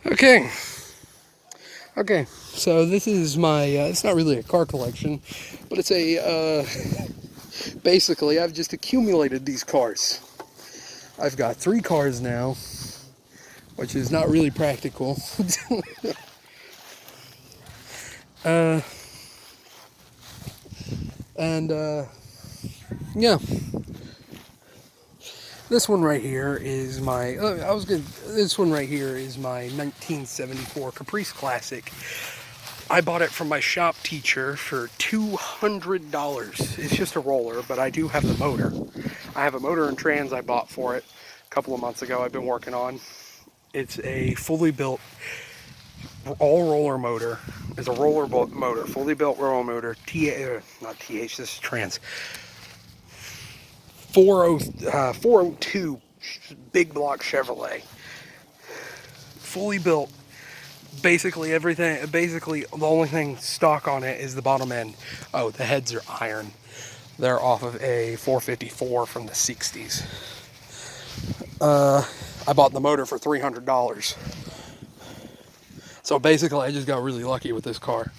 Okay. Okay. So this is my. It's not really a car collection, but it's a. Basically, I've just accumulated these cars. I've got 3 cars now, which is not really practical. uh, and yeah, this one right here is my. This one right here is my 1974 Caprice Classic. I bought it from my shop teacher for $200. It's just a roller, but I do have the motor. I have a motor and trans I bought for it a couple of months ago. I've been working on. It's a fully built all roller motor. It's a roller motor, fully built roller motor. Not TH. This is trans. 402 big block Chevrolet. Fully built. Basically everything. Basically the only thing stock on it is the bottom end. Oh, the heads are iron. They're off of a 454 from the 60s. I bought the motor for $300. So basically I just got really lucky with this car.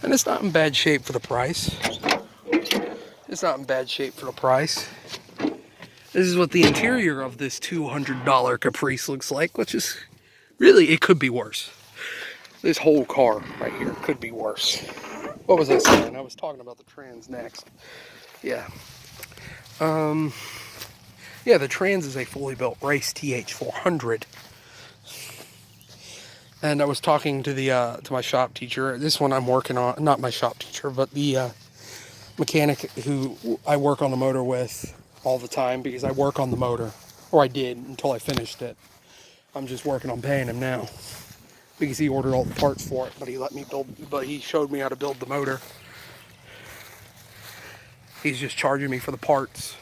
And it's not in bad shape for the price. It's not in bad shape for the price. This is what the interior of this $200 Caprice looks like, which is really, it could be worse. This whole car right here could be worse. What was I saying? I was talking about the trans next. Yeah. Yeah, the trans is a fully built race TH400. And I was talking to the to my shop teacher. This one I'm working on, not my shop teacher, but the mechanic who I work on the motor with all the time, because I work on the motor, or I did until I finished it. I'm just working on paying him now because he ordered all the parts for it, but he let me build, but he showed me how to build the motor. He's just charging me for the parts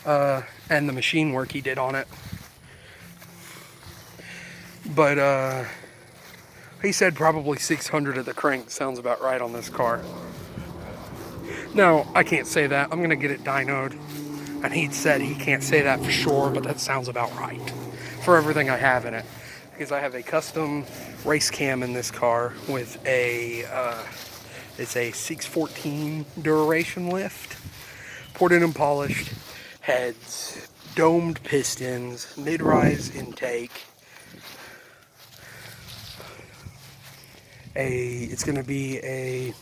and the machine work he did on it. But he said probably 600 at the crank sounds about right on this car. Now, I can't say that. I'm going to get it dynoed. And he said he can't say that for sure, but that sounds about right for everything I have in it. Because I have a custom race cam in this car with a, it's a 614 duration lift. Ported and polished heads, domed pistons, mid-rise intake. It's going to be a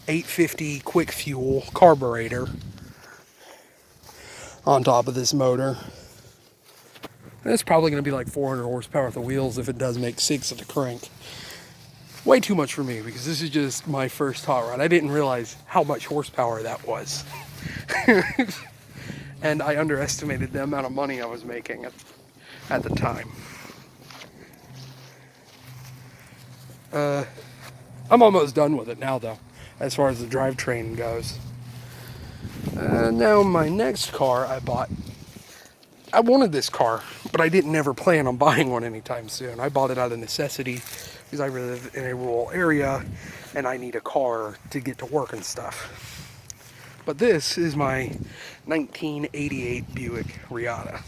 850 quick fuel carburetor on top of this motor. And it's probably going to be like 400 horsepower at the wheels if it does make 6 at the crank. Way too much for me because this is just my first hot rod. I didn't realize how much horsepower that was. And I underestimated the amount of money I was making at the time. I'm almost done with it now though, as far as the drivetrain goes. Now my next car I bought. I wanted this car, but I didn't ever plan on buying one anytime soon. I bought it out of necessity because I live in a rural area and I need a car to get to work and stuff. But this is my 1988 Buick Riata.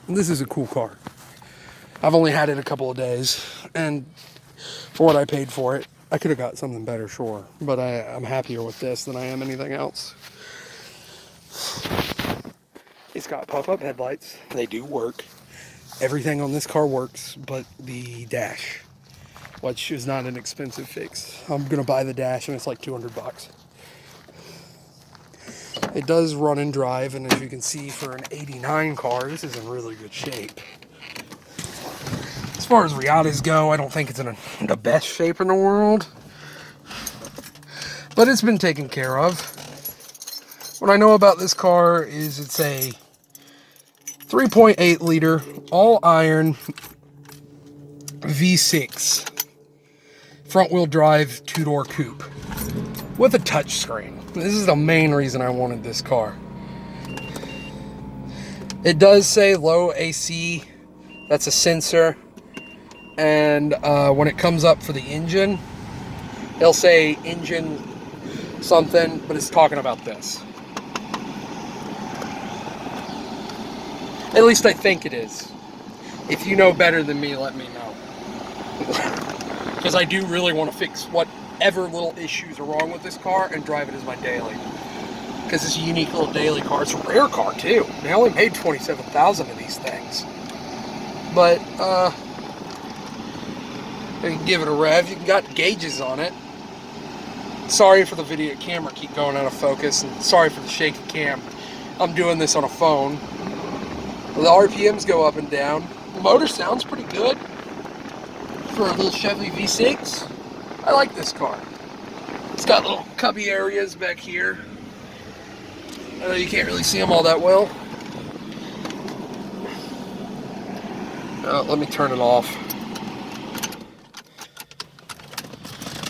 This is a cool car. I've only had it a couple of days, and for what I paid for it, I could have got something better, sure, but I'm happier with this than I am anything else. It's got pop-up headlights. They do work. Everything on this car works, but the dash, which is not an expensive fix. I'm gonna buy the dash, and it's like $200. It does run and drive, and as you can see, for an '89 car, this is in really good shape. As far as Riatas go, I don't think it's in the best shape in the world, but it's been taken care of. What I know about this car is it's a 3.8 liter all iron V6 front wheel drive 2-door coupe with a touchscreen. This is the main reason I wanted this car. It does say low AC. That's a sensor. And when it comes up for the engine, it'll say engine something, but it's talking about this. At least I think it is. If you know better than me, let me know. Because I do really want to fix whatever little issues are wrong with this car and drive it as my daily. Because it's a unique little daily car. It's a rare car too. They only made 27,000 of these things. But you can give it a rev. You got gauges on it. Sorry for the video camera keep going out of focus, and sorry for the shaky cam. I'm doing this on a phone. The RPMs go up and down. The motor sounds pretty good for a little Chevy V6. I like this car. It's got little cubby areas back here. I know you can't really see them all that well. Let me turn it off.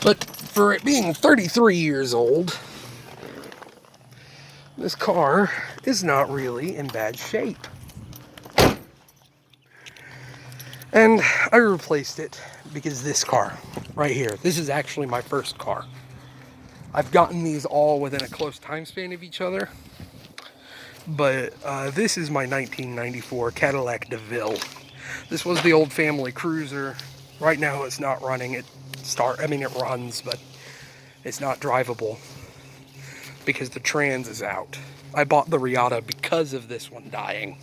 But for it being 33 years old, this car is not really in bad shape. And I replaced it because this car right here, this is actually my first car. I've gotten these all within a close time span of each other. But this is my 1994 Cadillac DeVille. This was the old family cruiser. Right now it's not running. It runs, but it's not drivable because the trans is out. I bought the Riata because of this one dying.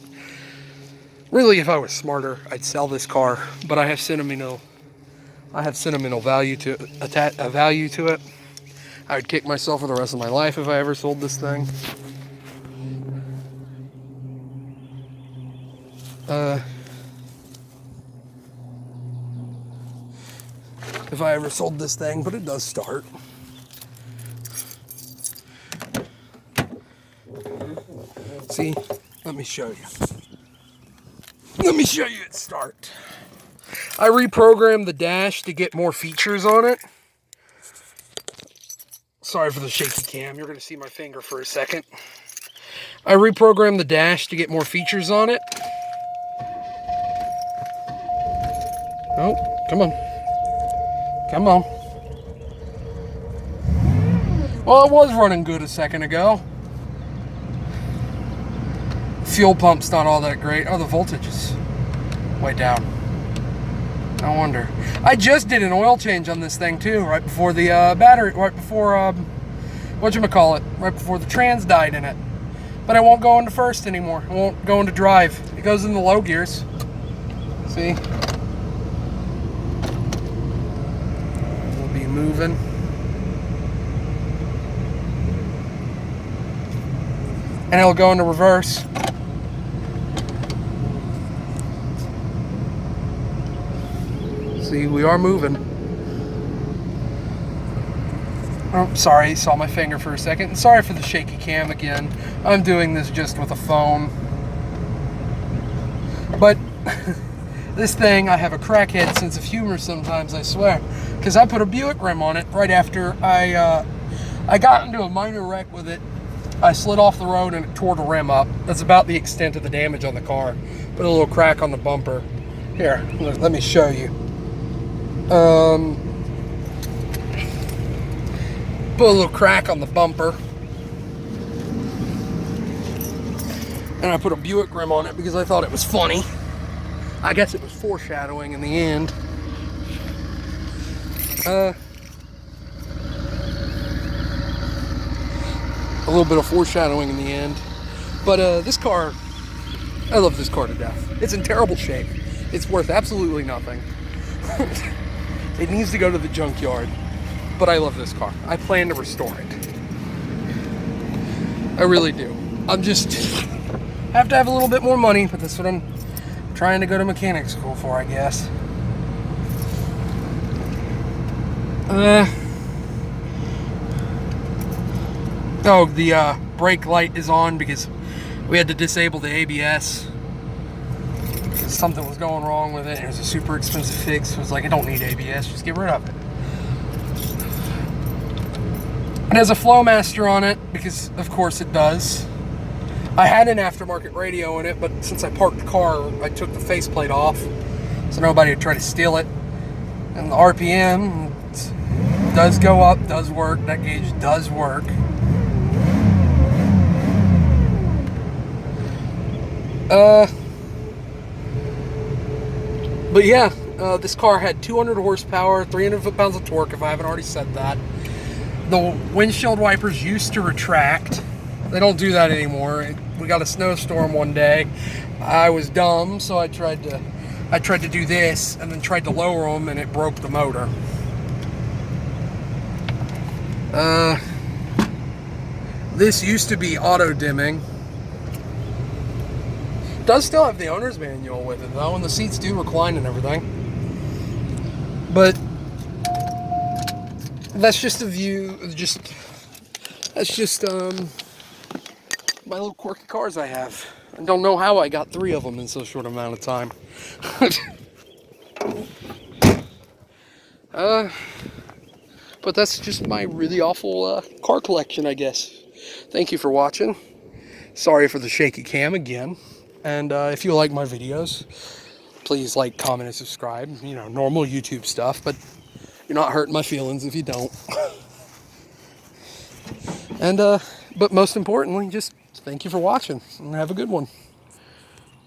Really, if I was smarter, I'd sell this car, but I have sentimental value to it. I would kick myself for the rest of my life if I ever sold this thing. If I ever sold this thing, but it does start. See, let me show you. Let me show you it start. I reprogrammed the dash to get more features on it. Sorry for the shaky cam. You're going to see my finger for a second. I reprogrammed the dash to get more features on it. Oh, come on. Come on. Well, it was running good a second ago. Fuel pump's not all that great. Oh, the voltage is way down. No wonder. I just did an oil change on this thing too, right before the battery, right before, whatchamacallit, right before the trans died in it. But it won't go into first anymore. It won't go into drive. It goes in the low gears. See? We'll be moving. And it'll go into reverse. See, we are moving. Oh, sorry, saw my finger for a second. And sorry for the shaky cam again. I'm doing this just with a phone. But this thing, I have a crackhead sense of humor sometimes, I swear. Because I put a Buick rim on it right after I got into a minor wreck with it. I slid off the road and it tore the rim up. That's about the extent of the damage on the car. Put a little crack on the bumper. Here, let me show you. Put a little crack on the bumper. And I put a Buick rim on it because I thought it was funny. I guess it was foreshadowing in the end. A little bit of foreshadowing in the end. But this car, I love this car to death. It's in terrible shape. It's worth absolutely nothing. It needs to go to the junkyard. But I love this car. I plan to restore it. I really do. I'm just have to have a little bit more money, but that's what I'm trying to go to mechanic school for, I guess. Oh, the brake light is on because we had to disable the ABS. Something was going wrong with it. It was a super expensive fix. It was like, I don't need ABS, just get rid of it. It has a Flowmaster on it because, of course, it does. I had an aftermarket radio in it, but since I parked the car, I took the faceplate off so nobody would try to steal it. And the RPM does go up, does work. That gauge does work. But yeah, this car had 200 horsepower, 300 foot-pounds of torque, if I haven't already said that. The windshield wipers used to retract. They don't do that anymore. We got a snowstorm one day. I was dumb, so I tried to do this and then tried to lower them, and it broke the motor. This used to be auto dimming. Does still have the owner's manual with it though, and the seats do recline and everything. But that's just a view. That's just my little quirky cars I have. I don't know how I got 3 of them in so short amount of time. But that's just my really awful car collection, I guess. Thank you for watching. Sorry for the shaky cam again. And if you like my videos, please like, comment, and subscribe. You know, normal YouTube stuff, but you're not hurting my feelings if you don't. And but most importantly, just thank you for watching and have a good one.